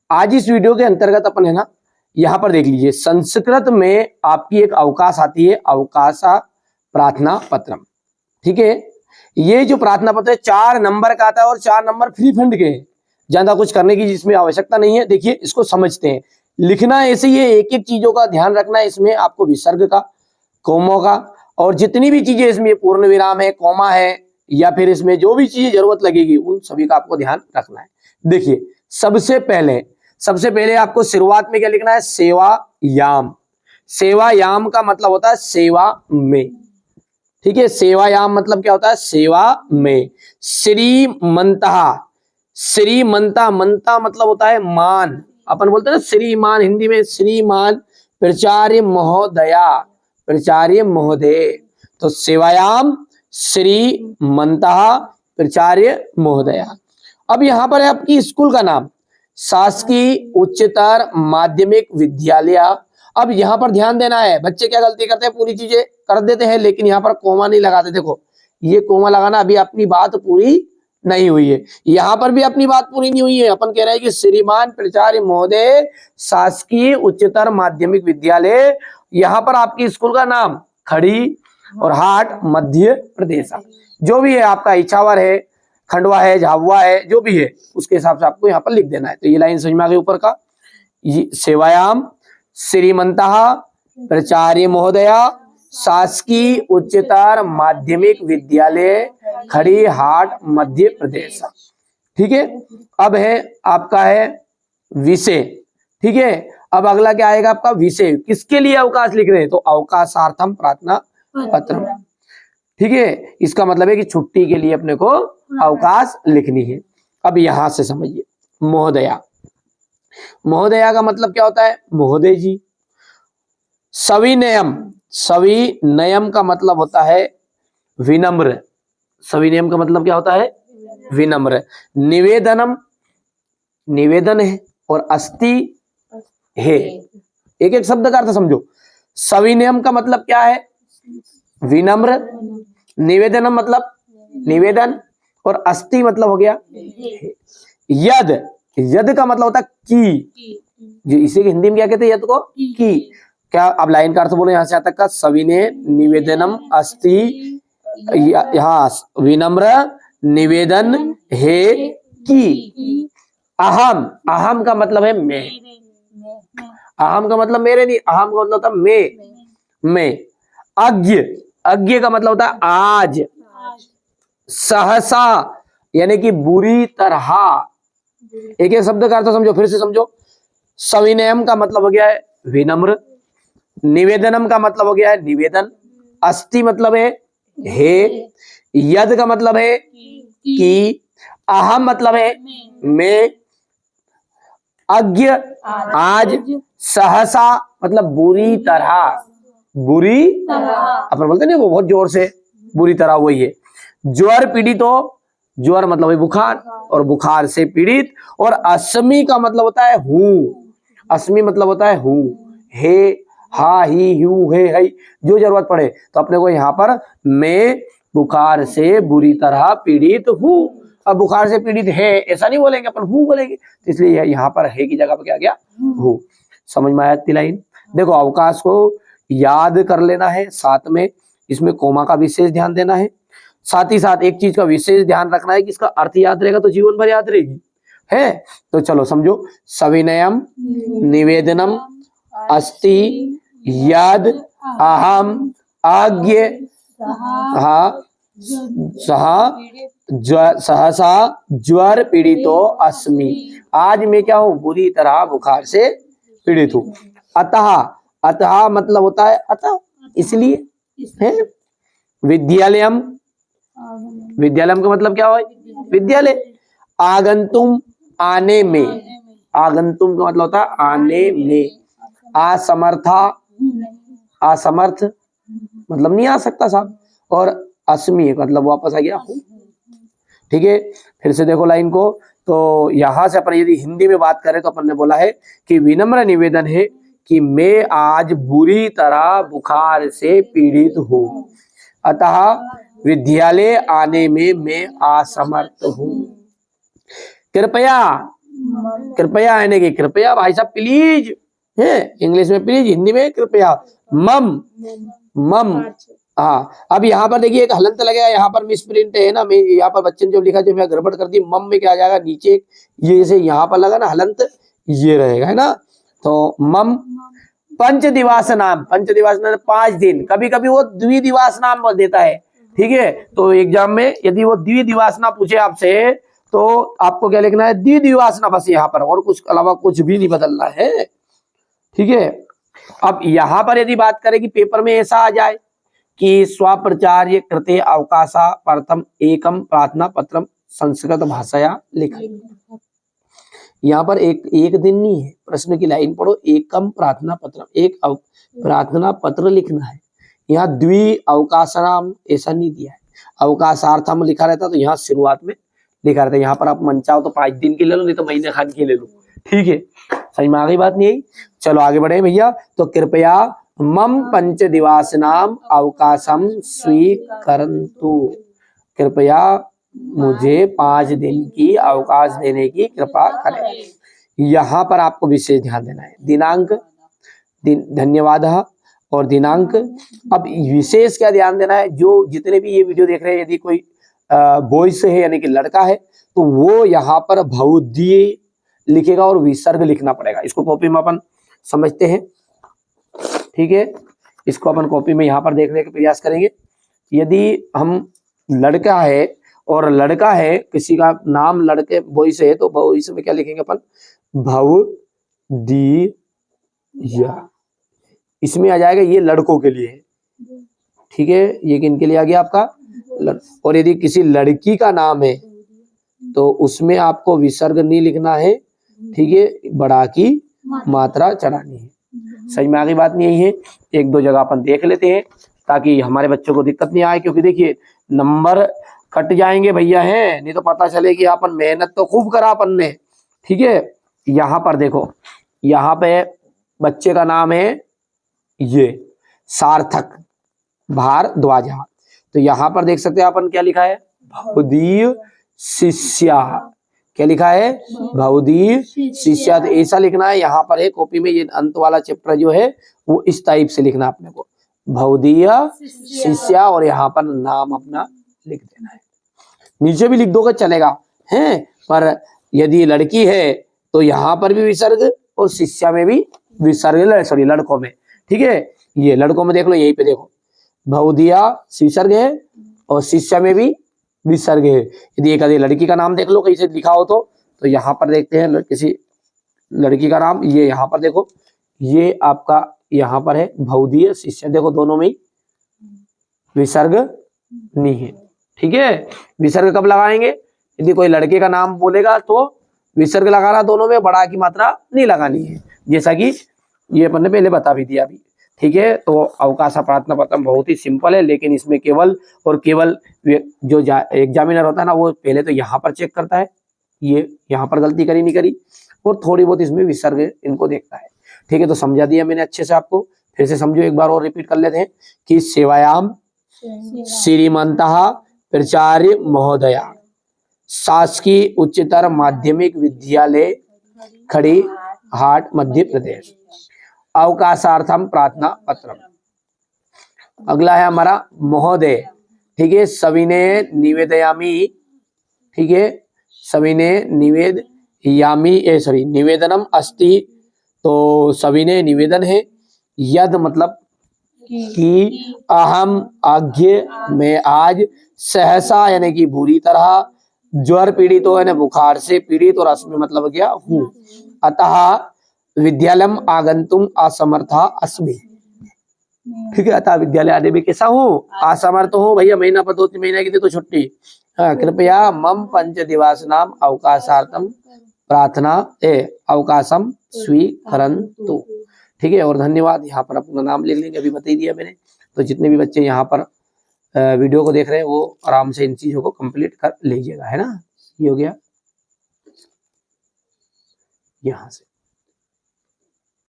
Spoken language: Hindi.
आज इस वीडियो के अंतर्गत अपन है ना, यहाँ पर देख लीजिए, संस्कृत में आपकी एक अवकाश आती है, अवकाशा प्रार्थना पत्रम। ठीक है, ये जो प्रार्थना पत्र 4 नंबर का आता है और 4 नंबर फ्री फंड के हैं, ज्यादा कुछ करने की जिसमें आवश्यकता नहीं है। देखिए इसको समझते हैं, लिखना ऐसे ही है, एक एक चीजों का ध्यान रखना है। इसमें आपको विसर्ग का, कोमों का, और जितनी भी चीजें इसमें पूर्ण विराम है, कोमा है, या फिर इसमें जो भी चीजें जरूरत लगेगी उन सभी का आपको ध्यान रखना है। देखिए सबसे पहले आपको शुरुआत में क्या लिखना है, सेवायाम। सेवायाम का मतलब होता है सेवा में। ठीक है, सेवायाम मतलब क्या होता है, सेवा में। श्रीमंतः, श्रीमंता, मंता मतलब होता है मान। अपन बोलते हैं ना श्रीमान, हिंदी में श्रीमान। प्राचार्य महोदया, प्राचार्य महोदय। तो सेवायाम श्रीमंतः प्राचार्य महोदया। अब यहाँ पर है आपकी स्कूल का नाम, शासकीय उच्चतर माध्यमिक विद्यालय। अब यहाँ पर ध्यान देना है, बच्चे क्या गलती करते हैं, पूरी चीजें कर देते हैं लेकिन यहाँ पर कोमा नहीं लगाते। देखो ये कोमा लगाना, अभी अपनी बात पूरी नहीं हुई है, यहाँ पर भी अपनी बात पूरी नहीं हुई है। अपन कह रहे हैं कि श्रीमान प्राचार्य महोदय शासकीय उच्चतर माध्यमिक विद्यालय। यहाँ पर आपकी स्कूल का नाम खड़ी और हाट मध्य प्रदेश, जो भी है आपका, इछावर है, खंडवा है, झाबुआ है, जो भी है उसके हिसाब से आपको यहाँ पर लिख देना है। तो ये लाइन समझ में आ गई ऊपर का, ये सेवायाम श्रीमंतः प्राचार्य महोदया शासकीय उच्चतर माध्यमिक विद्यालय खड़ी हाट मध्य प्रदेश। ठीक है, अब है आपका है विषय। ठीक है, अब अगला क्या आएगा आपका विषय, किसके लिए अवकाश लिख रहे हैं, तो अवकाशार्थम प्रार्थना पत्रम। ठीक है, इसका मतलब है कि छुट्टी के लिए अपने को अवकाश लिखनी है। अब यहां से समझिए, महोदया, महोदया का मतलब क्या होता है, महोदय जी। सविनयम, सविनयम का मतलब होता है विनम्र। सविनयम का मतलब क्या होता है, विनम्र। निवेदनम, निवेदन है, और अस्ति है। एक एक शब्द का अर्थ समझो। सविनयम का मतलब क्या है, विनम्र। निवेदनम मतलब निवेदन, और अस्ति मतलब हो गया यद। यद का मतलब होता है की, जो इसे हिंदी में क्या कहते हैं, यद को की। क्या आप लाइन का अर्थ बोले यहाँ से यहाँ तक का, सविनय निवेदनम अस्ति, यहाँ विनम्र निवेदन है की। अहम, अहम का मतलब है मैं। अहम का मतलब मेरे नहीं, अहम का मतलब होता है मैं। अज्ञ, अज्ञ का मतलब होता है आज। सहसा यानी कि बुरी तरह। एक एक शब्द का अर्थ समझो, फिर से समझो। सविनयम का मतलब हो गया है विनम्र, निवेदनम का मतलब हो गया है निवेदन, अस्ति मतलब है, यद का मतलब है कि, अहम मतलब है मैं, अज्ञ आज, सहसा मतलब बुरी तरह। बुरी अपन बोलते नहीं वो बहुत जोर से, बुरी तरह वही है। ज्वर पीड़ित हो, ज्वर मतलब है बुखार, और बुखार से पीड़ित। और अस्मी का मतलब होता है हूँ, अस्मी मतलब होता है हूँ, हे, हा, ही, हूँ, है, जो जरूरत पड़े तो अपने को यहाँ पर मैं बुखार से बुरी तरह पीड़ित हूँ। अब बुखार से पीड़ित है ऐसा नहीं बोलेंगे अपन, हूँ बोलेंगे, तो इसलिए यहाँ पर है की जगह पर क्या गया, हूँ। समझ में आया इतनी लाइन। देखो अवकाश को याद कर लेना है, साथ में इसमें कोमा का विशेष ध्यान देना है। साथ ही साथ एक चीज का विशेष ध्यान रखना है कि इसका अर्थ याद रहेगा तो जीवन भर याद रहेगी है। तो चलो समझो, सविनयम निवेदनम अस्ति यद अहम अज्ञ सहसा ज्वर पीड़ितो अस्मि। आज मैं क्या हूं, बुरी तरह बुखार से पीड़ित हूं। अतः, अतः मतलब होता है अतः, इसलिए है। विद्यालयम, विद्यालयम का मतलब क्या हो, विद्यालय। आगंतुम आने में, आगंतुम का मतलब होता है आने में। असमर्था, असमर्थ मतलब नहीं आ सकता साहब, और अस्मि मतलब वापस आ गया हूं। ठीक है, फिर से देखो लाइन को। तो यहां से अपन यदि हिंदी में बात करें तो अपन ने बोला है कि विनम्र निवेदन है कि मैं आज बुरी तरह बुखार से पीड़ित हूं, अतः विद्यालय आने में मैं असमर्थ हूं। कृपया कृपया यानी कि कृपया भाई साहब प्लीज है, इंग्लिश में प्लीज, हिंदी में कृपया। मम, मम। हाँ, अब यहाँ पर देखिए एक हलंत लगेगा, यहाँ पर मिस प्रिंट है ना, मैं यहाँ पर बच्चे ने जो लिखा जो मैं गड़बड़ कर दी, मम में क्या आ जाएगा नीचे, ये जैसे यहाँ पर लगा ना हलंत, ये रहेगा है ना, तो मम। पंच दिवास नाम, पंच दिवास नाम 5 दिन, कभी कभी वो द्विदिवास नाम बोल देता है, ठीक है। तो एग्जाम में यदि वो द्विदिवास ना पूछे आपसे तो आपको क्या लिखना है, द्विदिवास ना, बस यहाँ पर, और कुछ अलावा कुछ भी नहीं बदलना है, ठीक है। अब यहाँ पर यदि बात करें कि पेपर में ऐसा आ जाए कि स्वप्रचार्य कृते अवकाशा प्रथम एकम प्रार्थना पत्रम संस्कृत भाषाया लिखा, यहाँ पर एक दिन नहीं है, प्रश्न की लाइन पढ़ो, एकम प्रार्थना पत्र, एक प्रार्थना पत्र लिखना है। यहाँ द्वि अवकाशनाम ऐसा नहीं दिया है, अवकाशार्थम लिखा रहता तो यहाँ शुरुआत में लिखा रहता है, यहाँ पर आप मन चाहो तो 5 दिन की ले लो, नहीं तो महीने खान की ले लो, ठीक है। सही में आ गई बात नहीं आई, चलो आगे बढ़े भैया। तो कृपया मम पंच दिवास नाम अवकाशम स्वीकरन्तु, कृपया मुझे 5 दिन की अवकाश देने की कृपा करें। यहाँ पर आपको विशेष ध्यान देना है, दिनांक, धन्यवाद और दिनांक। अब विशेष क्या ध्यान देना है, जो जितने भी ये वीडियो देख रहे हैं, यदि कोई बॉयज है यानी कि लड़का है, तो वो यहाँ पर भवदीय लिखेगा और विसर्ग लिखना पड़ेगा। इसको कॉपी में अपन समझते हैं, ठीक है, इसको अपन कॉपी में यहाँ पर देखने का प्रयास करेंगे। यदि हम लड़का है और लड़का है, किसी का नाम लड़के बॉयज है, तो बॉयज में क्या लिखेंगे अपन, भवदीय, इसमें आ जाएगा, ये लड़कों के लिए है, ठीक है, ये किन के लिए आ गया आपका, और यदि किसी लड़की का नाम है तो उसमें आपको विसर्ग नहीं लिखना है, ठीक है, बड़ा की मात्रा चढ़ानी है। सही में आगे बात नहीं है, एक दो जगह अपन देख लेते हैं ताकि हमारे बच्चों को दिक्कत नहीं आए, क्योंकि देखिए नंबर कट जाएंगे भैया हैं, नहीं तो पता चले कि अपन मेहनत तो खूब करा अपन ने, ठीक है। यहाँ पर देखो, यहाँ पे बच्चे का नाम है ये सार्थक भारद्वाज, तो यहाँ पर देख सकते हैं अपन क्या लिखा है, भवदीय शिष्या, क्या लिखा है, भवदीय शिष्या, तो ऐसा लिखना है। यहाँ पर है कॉपी में, ये अंत वाला चैप्टर जो है वो इस टाइप से लिखना अपने को, भवदीय शिष्या, और यहाँ पर नाम अपना लिख देना है। नीचे भी लिख दोगे चलेगा है, पर यदि लड़की है तो यहाँ पर भी विसर्ग और शिष्या में भी विसर्ग, सॉरी लड़कों में, ठीक है। ये लड़कों में देख लो, यहीं पे देखो भवदीया विसर्ग है और शिष्या में भी विसर्ग है। यदि एक आधी लड़की का नाम देख लो कहीं से लिखा हो तो यहाँ पर देखते हैं किसी लड़की का नाम, ये यहाँ पर देखो, ये आपका यहाँ पर है भवदीय शिष्या, देखो दोनों में विसर्ग नहीं है, ठीक है। विसर्ग कब लगाएंगे, यदि कोई लड़के का नाम बोलेगा तो विसर्ग लगाना, दोनों में बड़ा की मात्रा नहीं लगानी है, जैसा कि ये अपन ने पहले बता भी दिया अभी, ठीक है। तो अवकाश प्रार्थना पत्र बहुत ही सिंपल है, लेकिन इसमें केवल और केवल जो एग्जामिनर होता है ना, वो पहले तो यहाँ पर चेक करता है ये यहाँ पर गलती करी नहीं करी, और थोड़ी बहुत इसमें विसर्ग इनको देखता है, ठीक है। तो समझा दिया मैंने अच्छे से आपको, फिर से समझो एक बार और रिपीट कर लेते हैं कि सेवायाम श्रीमंतः प्राचार्य महोदया शासकीय उच्चतर माध्यमिक विद्यालय खड़ी हाट मध्य प्रदेश अवकाशार्थम प्रार्थना पत्रम। अगला है हमारा महोदय, ठीक है, सविने निवेदयामी, ठीक है, सविने निवेदयामी सॉरी निवेदनम अस्ति, तो सविने निवेदन है, यद मतलब कि अहम आज्ञ में आज सहसा यानी कि बुरी तरह, ज्वर पीड़ित हो यानी बुखार से पीड़ित, और अस्मि मतलब क्या हूँ, अतः विद्यालयम आगंतुम असमर्था अस्मि, ठीक है, अतः विद्यालय आने में कैसा हूँ, असमर्थ हूँ भैया, महीना पर 2-3 महीने की थी तो छुट्टी, हाँ, कृपया मम पंच दिवस नाम अवकाशार्थम प्रार्थना अवकाशम स्वीकरन्तु, ठीक है, और धन्यवाद। यहाँ पर अपना नाम लिख लेंगे, अभी बता ही दिया मैंने। तो जितने भी बच्चे यहाँ पर वीडियो को देख रहे हैं वो आराम से इन चीजों को कंप्लीट कर लीजिएगा, है ना। ये हो गया यहाँ से।